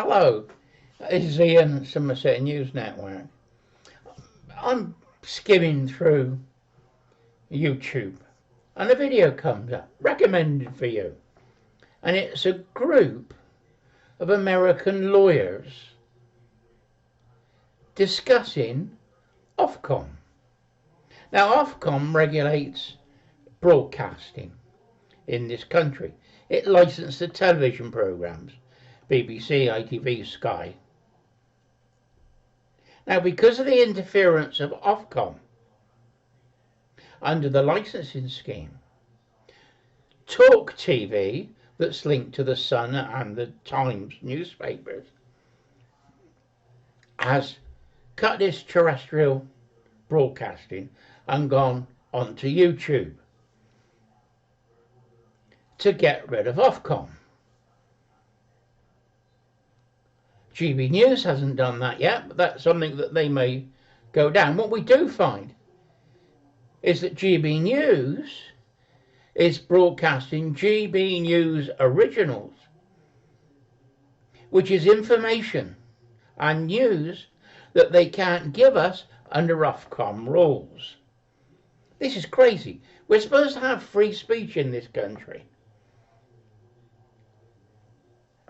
Hello, this is Ian, Somerset News Network. I'm skimming through YouTube and a video comes up, recommended for you. And it's a group of American lawyers discussing Ofcom. Now, Ofcom regulates broadcasting in this country. It licensed the television programmes, BBC, ITV, Sky. Now, because of the interference of Ofcom under the licensing scheme, Talk TV, that's linked to the Sun and the Times newspapers, has cut its terrestrial broadcasting and gone onto YouTube to get rid of Ofcom. GB News hasn't done that yet, but that's something that they may go down. What we do find is that GB News is broadcasting GB News Originals, which is information and news that they can't give us under Ofcom rules. This is crazy. We're supposed to have free speech in this country.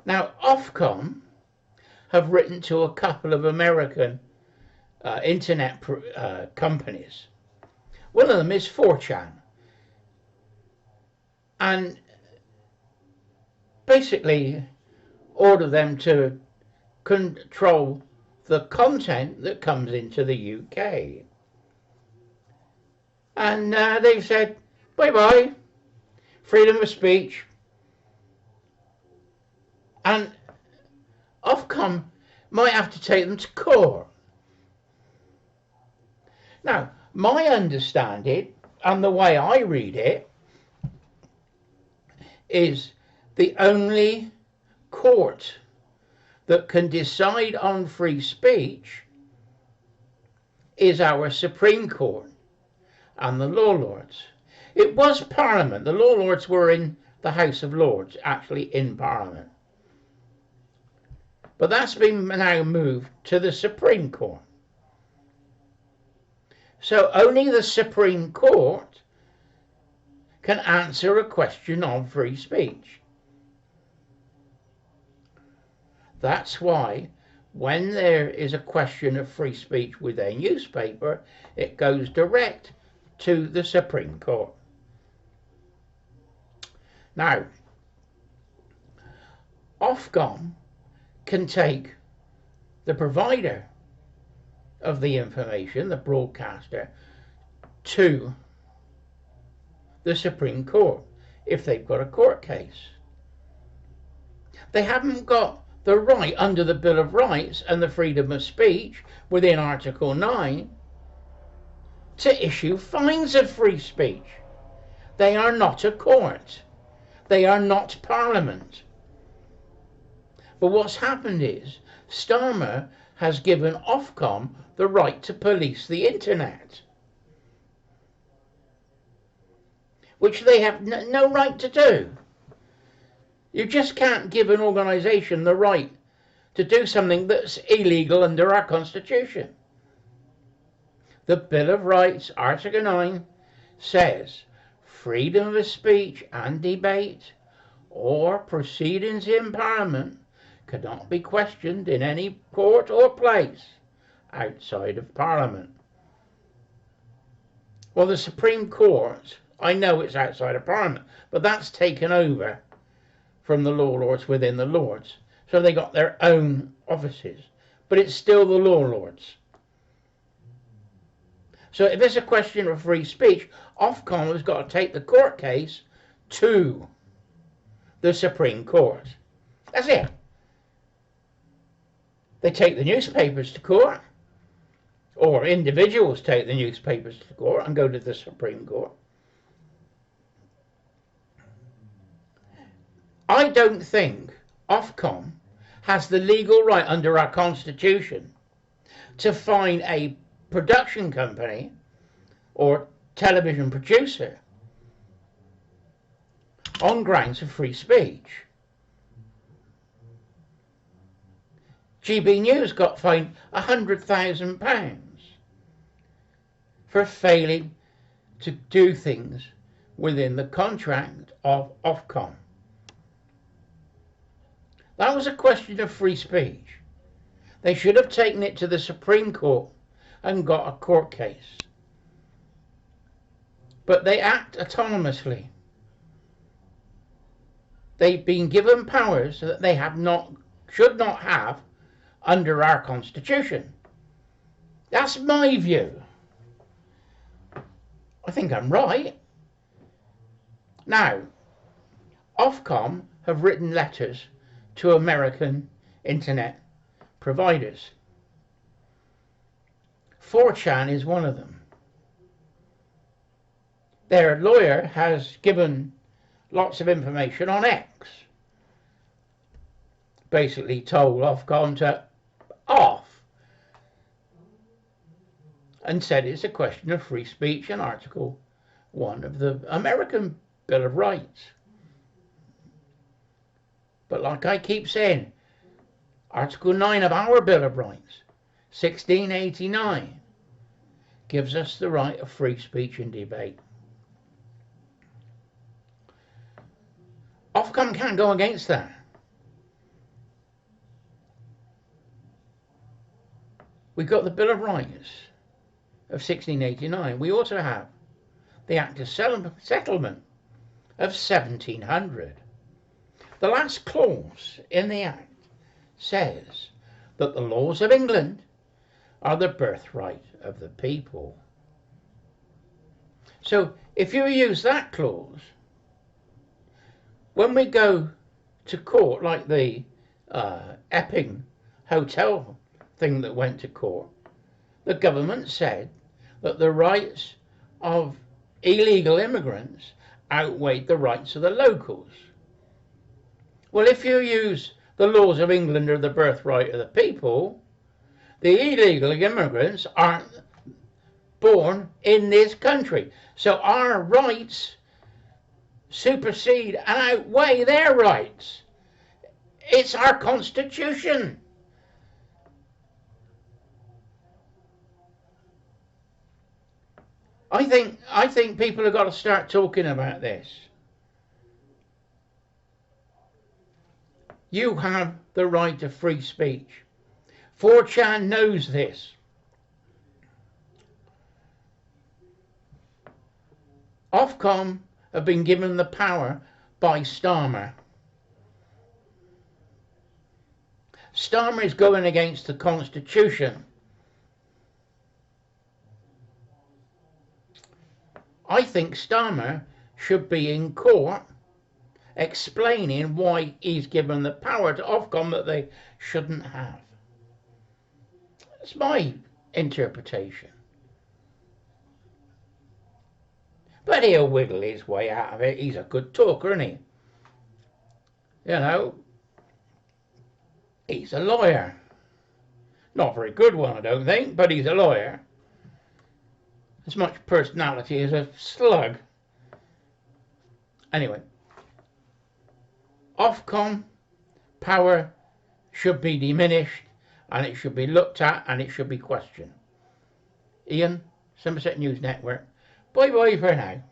Now, Ofcom have written to a couple of American internet companies. One of them is 4chan. And basically order them to control the content that comes into the UK. And they've said, bye-bye, freedom of speech. And Ofcom might have to take them to court. Now, my understanding, and the way I read it, is the only court that can decide on free speech is our Supreme Court and the Law Lords. It was Parliament. The Law Lords were in the House of Lords, actually in Parliament. But that's been now moved to the Supreme Court. So only the Supreme Court can answer a question on free speech. That's why when there is a question of free speech with a newspaper, it goes direct to the Supreme Court. Now, Ofcom can take the provider of the information, the broadcaster, to the Supreme Court if they've got a court case. They haven't got the right under the Bill of Rights and the freedom of speech within Article 9 to issue fines of free speech. They are not a court. They are not Parliament. But what's happened is Starmer has given Ofcom the right to police the internet, which they have no right to do. You just can't give an organisation the right to do something that's illegal under our Constitution. The Bill of Rights, Article 9, says freedom of speech and debate or proceedings in Parliament cannot be questioned in any court or place outside of Parliament. Well, the Supreme Court, I know it's outside of Parliament, but that's taken over from the Law Lords within the Lords. So they got their own offices, but it's still the Law Lords. So if it's a question of free speech, Ofcom has got to take the court case to the Supreme Court. That's it. They take the newspapers to court, or individuals take the newspapers to court and go to the Supreme Court. I don't think Ofcom has the legal right under our Constitution to fine a production company or television producer on grounds of free speech. GB News got fined £100,000 for failing to do things within the contract of Ofcom. That was a question of free speech. They should have taken it to the Supreme Court and got a court case. But they act autonomously. They've been given powers that they should not have under our Constitution. That's my view. I think I'm right. Now, Ofcom have written letters to American internet providers. 4chan is one of them. Their lawyer has given lots of information on X. Basically told Ofcom to off. And said it's a question of free speech and Article 1 of the American Bill of Rights. But like I keep saying, Article 9 of our Bill of Rights, 1689, gives us the right of free speech and debate. Ofcom can't go against that. We've got the Bill of Rights of 1689. We also have the Act of Settlement of 1700. The last clause in the Act says that the laws of England are the birthright of the people. So if you use that clause, when we go to court, like the Epping hotel thing that went to court, the government said that the rights of illegal immigrants outweighed the rights of the locals. Well, if you use the laws of England are the birthright of the people, the illegal immigrants aren't born in this country. So our rights supersede and outweigh their rights. It's our Constitution. I think people have got to start talking about this. You have the right to free speech. 4chan knows this. Ofcom have been given the power by Starmer. Starmer is going against the Constitution. I think Starmer should be in court explaining why he's given the power to Ofcom that they shouldn't have. That's my interpretation. But he'll wiggle his way out of it. He's a good talker, isn't he? You know, he's a lawyer. Not a very good one, I don't think, but he's a lawyer. As much personality as a slug. Anyway, Ofcom power should be diminished, and it should be looked at, and it should be questioned. Ian, Somerset News Network. Bye bye for now.